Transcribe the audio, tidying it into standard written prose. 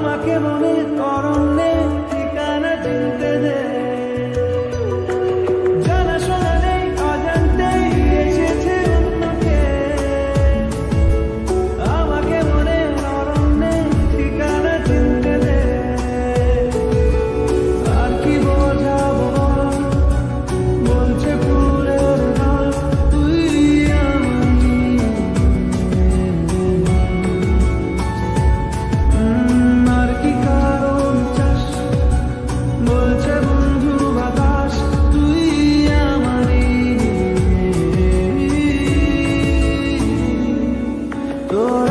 আমাকে মনে অরণ্যে ঠিকানা চিনতে দে। জানাশোনা নেই, অজান্তেই এসেছে অন্য কেউ। আমাকে মনে অরণ্যে ঠিকানা চিনতে দে। আর কি বোঝাবো বল, বলছে ফুলের দল, তুই আমারই। আর কি কারণ চাস, বলছে বন্ধু বাতাস, তুই আমারই। তোর